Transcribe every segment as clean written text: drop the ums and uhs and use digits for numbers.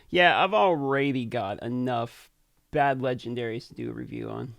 Yeah, I've already got enough bad legendaries to do a review on.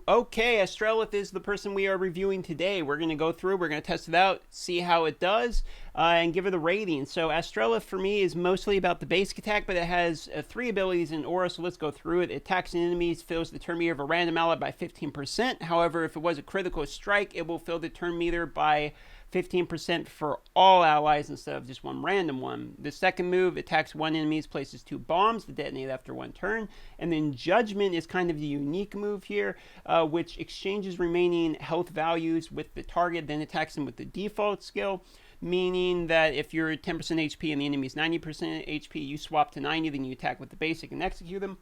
Okay, Astralith is the person we are reviewing today. We're going to go through, we're going to test it out, see how it does, and give it a rating. So Astralith for me is mostly about the basic attack, but it has 3 abilities in aura, so let's go through it. It attacks enemies, fills the turn meter of a random ally by 15%. However, if it was a critical strike, it will fill the turn meter by 15% for all allies instead of just one random one. The second move attacks one enemy, places 2 bombs that detonate after 1 turn. And then Judgment is kind of the unique move here, which exchanges remaining health values with the target, then attacks them with the default skill. Meaning that if you're 10% HP and the enemy is 90% HP, you swap to 90, then you attack with the basic and execute them.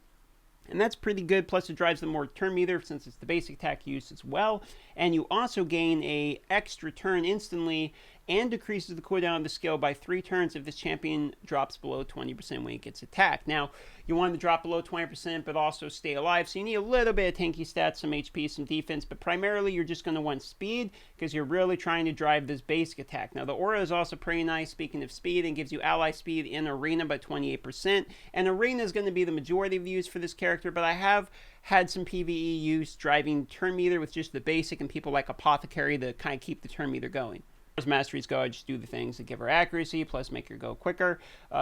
And that's pretty good, plus it drives the more turn meter since it's the basic attack use as well. And you also gain a extra turn instantly and decreases the cooldown of the skill by 3 turns if this champion drops below 20% when it gets attacked. Now, you want to drop below 20% but also stay alive, so you need a little bit of tanky stats, some HP, some defense, but primarily you're just going to want speed because you're really trying to drive this basic attack. Now, the aura is also pretty nice, speaking of speed, and gives you ally speed in arena by 28%, and arena is going to be the majority of use for this character, but I have had some PvE use driving turn meter with just the basic and people like Apothecary to kind of keep the turn meter going. As masteries go, I just do the things that give her accuracy, plus make her go quicker.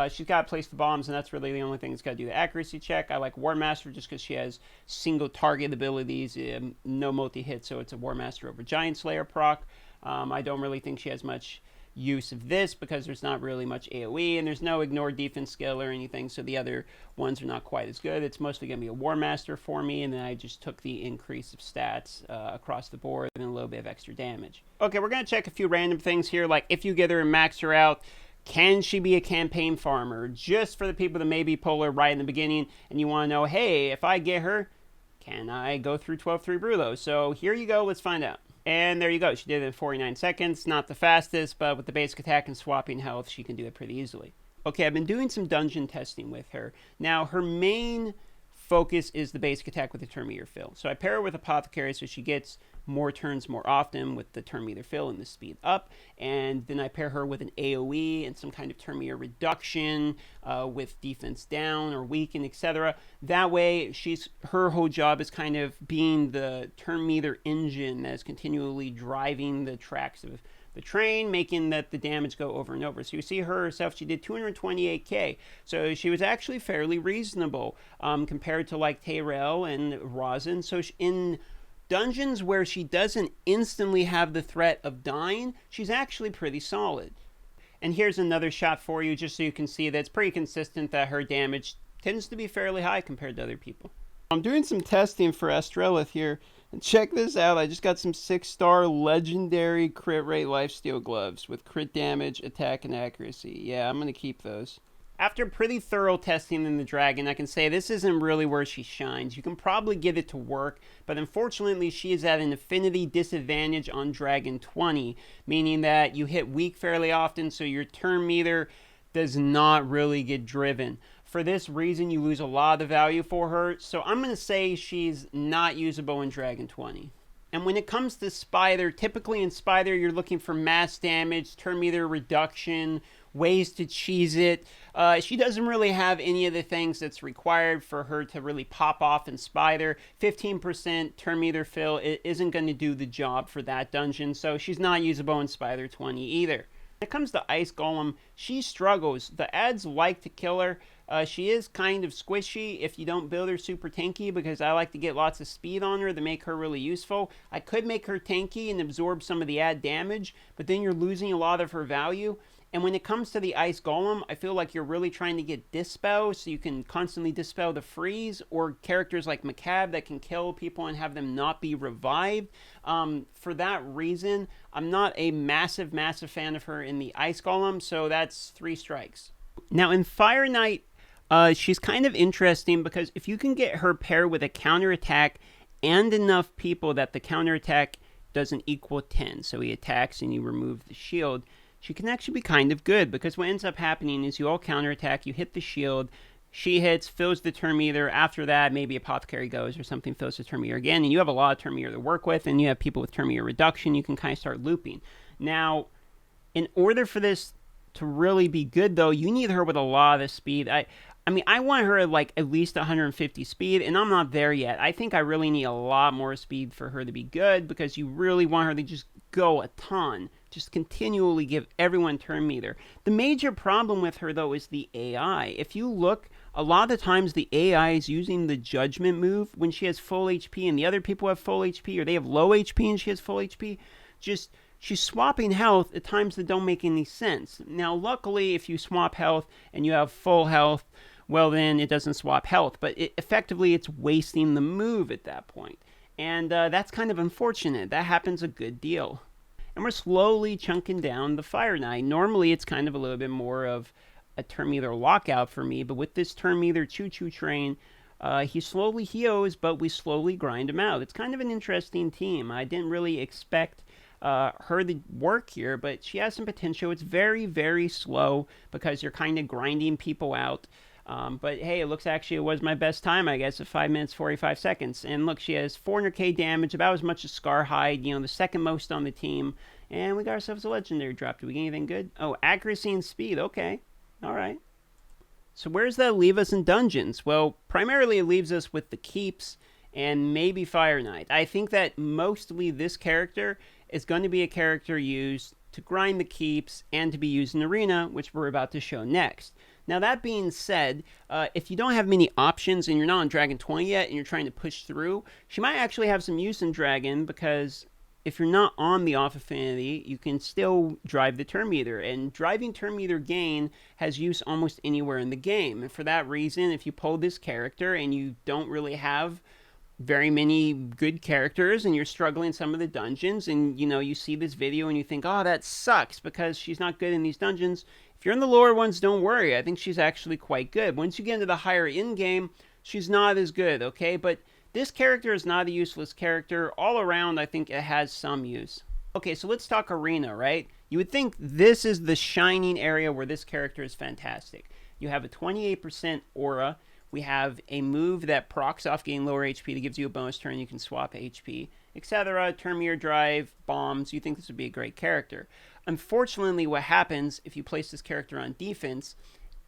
She's got to place the bombs, and that's really the only thing that's got to do the accuracy check. I like War Master just because she has single target abilities, no multi-hit, so it's a War Master over Giant Slayer proc. I don't really think she has much use of this because there's not really much AoE and there's no ignore defense skill or anything, so the other ones are not quite as good. It's mostly going to be a War Master for me, and then I just took the increase of stats across the board and a little bit of extra damage. Okay, we're going to check a few random things here, like if you get her and max her out, can she be a campaign farmer? Just for the people that maybe pull her right in the beginning and you want to know, hey, if I get her, can I go through 12-3 Brulo? So here you go, let's find out. And there you go, she did it in 49 seconds. Not the fastest, but with the basic attack and swapping health, she can do it pretty easily. Okay, I've been doing some dungeon testing with her. Now, her main focus is the basic attack with the turn meter fill. So I pair her with Apothecary so she gets more turns more often with the turn meter fill and the speed up. And then I pair her with an AoE and some kind of turn meter reduction with defense down or weaken, etc. That way, her whole job is kind of being the turn meter engine that is continually driving the tracks of the train, making that the damage go over and over. So you see her herself, she did 228k. So she was actually fairly reasonable compared to like Tayrell and Rosin. So in dungeons where she doesn't instantly have the threat of dying, she's actually pretty solid. And here's another shot for you just so you can see that it's pretty consistent that her damage tends to be fairly high compared to other people. I'm doing some testing for Astralith here, and check this out. I just got some 6-star legendary crit rate lifesteal gloves with crit damage, attack, and accuracy. Yeah, I'm going to keep those. After pretty thorough testing in the Dragon, I can say this isn't really where she shines. You can probably get it to work, but unfortunately she is at an affinity disadvantage on Dragon 20, meaning that you hit weak fairly often, so your turn meter does not really get driven. For this reason, you lose a lot of the value for her, so I'm going to say she's not usable in Dragon 20. And when it comes to Spider, typically in Spider, you're looking for mass damage, turn meter reduction, ways to cheese it. She doesn't really have any of the things that's required for her to really pop off in Spider. 15% turn meter fill isn't going to do the job for that dungeon, so she's not usable in Spider 20 either. When it comes to Ice Golem, she struggles. The ads like to kill her. She is kind of squishy if you don't build her super tanky, because I like to get lots of speed on her to make her really useful. I could make her tanky and absorb some of the ad damage, but then you're losing a lot of her value. And when it comes to the Ice Golem, I feel like you're really trying to get Dispel, so you can constantly Dispel the freeze, or characters like Macab that can kill people and have them not be revived. For that reason, I'm not a massive fan of her in the Ice Golem, so that's 3 strikes. Now in Fire Knight, she's kind of interesting because if you can get her paired with a counterattack and enough people that the counterattack doesn't equal 10, so he attacks and you remove the shield, she can actually be kind of good, because what ends up happening is you all counterattack, you hit the shield, she hits, fills the turn meter. After that, maybe Apothecary goes or something, fills the turn meter again, and you have a lot of turn meter to work with, and you have people with turn meter reduction. You can kind of start looping. Now, in order for this to really be good, though, you need her with a lot of speed. I mean, I want her like at least 150 speed, and I'm not there yet. I think I really need a lot more speed for her to be good, because you really want her to just go a ton. Just continually give everyone turn meter. The major problem with her, though, is the AI. If you look, a lot of the times the AI is using the judgment move when she has full HP and the other people have full HP, or they have low HP and she has full HP. Just she's swapping health at times that don't make any sense. Now, luckily, if you swap health and you have full health, well, then it doesn't swap health. But effectively, it's wasting the move at that point. And that's kind of unfortunate. That happens a good deal. And we're slowly chunking down the Fire Knight. Normally, it's kind of a little bit more of a turn meter lockout for me. But with this turn meter choo-choo train, he slowly heals, but we slowly grind him out. It's kind of an interesting team. I didn't really expect her to work here, but she has some potential. It's very, very slow because you're kind of grinding people out. But hey, it looks actually it was my best time, I guess, at 5 minutes 45 seconds. And look, she has 400k damage, about as much as Scarhide, the second most on the team. And we got ourselves a legendary drop. Did we get anything good? Oh, accuracy and speed. Okay. All right. So where does that leave us in dungeons? Well, primarily it leaves us with the keeps and maybe Fire Knight. I think that mostly this character is going to be a character used to grind the keeps and to be used in Arena, which we're about to show next. Now, that being said, if you don't have many options and you're not on Dragon 20 yet and you're trying to push through, she might actually have some use in Dragon, because if you're not on the off affinity, you can still drive the turn meter. And driving turn meter gain has use almost anywhere in the game. And for that reason, if you pull this character and you don't really have very many good characters and you're struggling in some of the dungeons, and you see this video and you think, oh, that sucks because she's not good in these dungeons. If you're in the lower ones, don't worry. I think she's actually quite good. Once you get into the higher end game, she's not as good, okay? But this character is not a useless character. All around, I think it has some use. Okay, so let's talk Arena, right? You would think this is the shining area where this character is fantastic. You have a 28% aura. We have a move that procs off gain lower HP that gives you a bonus turn. You can swap HP, etc. Turn meter drive, bombs. You think this would be a great character. Unfortunately, what happens if you place this character on defense,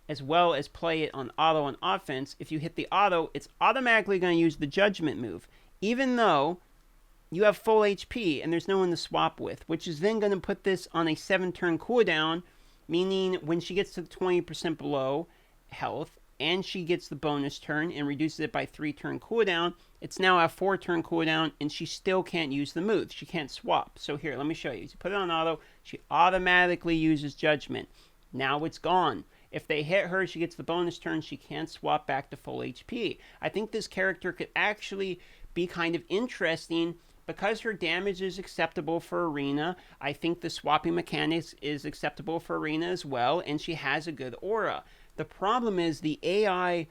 as well as play it on auto and offense, if you hit the auto, it's automatically going to use the judgment move, even though you have full HP and there's no one to swap with, which is then going to put this on a 7-turn cooldown, meaning when she gets to 20% below health, and she gets the bonus turn and reduces it by 3-turn cooldown, it's now a 4-turn cooldown, and she still can't use the move. She can't swap. So here, let me show you. You put it on auto, she automatically uses Judgment. Now it's gone. If they hit her, she gets the bonus turn. She can't swap back to full HP. I think this character could actually be kind of interesting because her damage is acceptable for Arena. I think the swapping mechanics is acceptable for Arena as well, and she has a good aura. The problem is the AI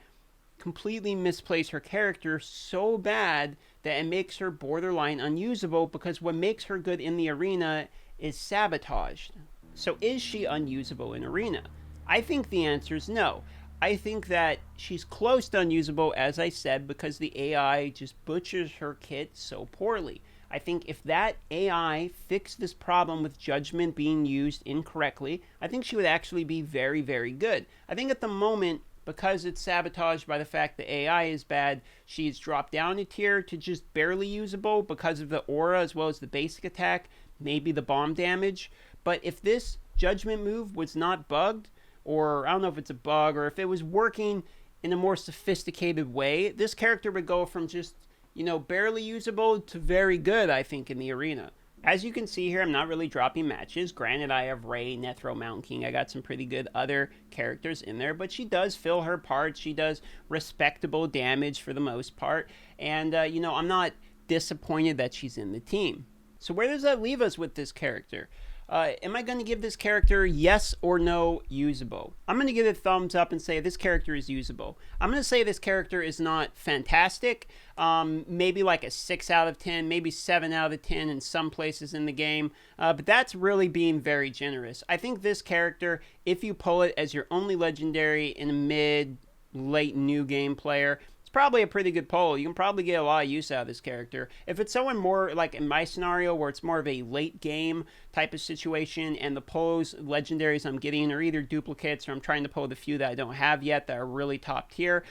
completely misplaced her character so bad that it makes her borderline unusable, because what makes her good in the Arena is sabotaged. So is she unusable in Arena? I think the answer is no. I think that she's close to unusable, as I said, because the AI just butchers her kit so poorly. I think if that AI fixed this problem with Judgment being used incorrectly, I think she would actually be very, very good. I think at the moment, because it's sabotaged by the fact the AI is bad, she's dropped down a tier to just barely usable because of the aura as well as the basic attack, maybe the bomb damage. But if this Judgment move was not bugged, or I don't know if it's a bug, or if it was working in a more sophisticated way, this character would go from just, barely usable to very good, I think, in the Arena. As you can see here, I'm not really dropping matches. Granted, I have Rey, Nethro, Mountain King. I got some pretty good other characters in there, but she does fill her parts. She does respectable damage for the most part. And, I'm not disappointed that she's in the team. So where does that leave us with this character? Am I going to give this character yes or no usable? I'm going to give it a thumbs up and say this character is usable. I'm going to say this character is not fantastic. Maybe like a 6 out of 10, maybe 7 out of 10 in some places in the game. But that's really being very generous. I think this character, if you pull it as your only legendary in a mid, late new game player, it's probably a pretty good poll. You can probably get a lot of use out of this character. If it's someone more like in my scenario where it's more of a late game type of situation and the pulls, legendaries I'm getting are either duplicates or I'm trying to pull the few that I don't have yet that are really top tier,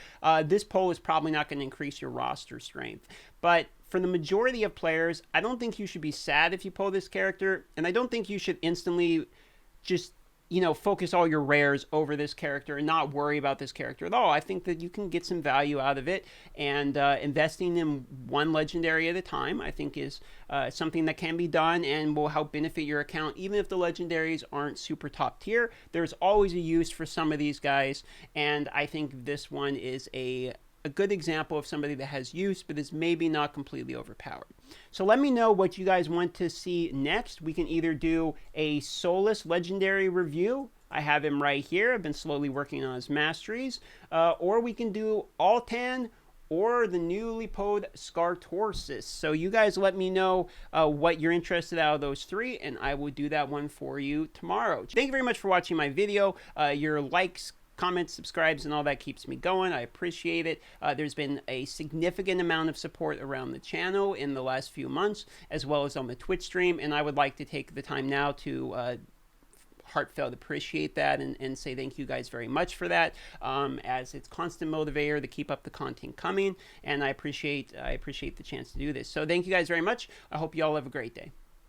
this poll is probably not going to increase your roster strength. But for the majority of players, I don't think you should be sad if you pull this character, and I don't think you should instantly just focus all your rares over this character and not worry about this character at all. I think that you can get some value out of it, and investing in one legendary at a time, I think, is something that can be done and will help benefit your account. Even if the legendaries aren't super top tier, there's always a use for some of these guys, and I think this one is a good example of somebody that has use, but is maybe not completely overpowered. So let me know what you guys want to see next. We can either do a Solus legendary review. I have him right here. I've been slowly working on his masteries. Or we can do Altan or the newly pulled Scartorsis. So you guys let me know what you're interested out of those three, and I will do that one for you tomorrow. Thank you very much for watching my video. Your likes, comments, subscribes, and all that keeps me going. I appreciate it. There's been a significant amount of support around the channel in the last few months, as well as on the Twitch stream, and I would like to take the time now to heartfelt appreciate that and say thank you guys very much for that, as it's constant motivator to keep up the content coming, and I appreciate the chance to do this. So thank you guys very much. I hope you all have a great day.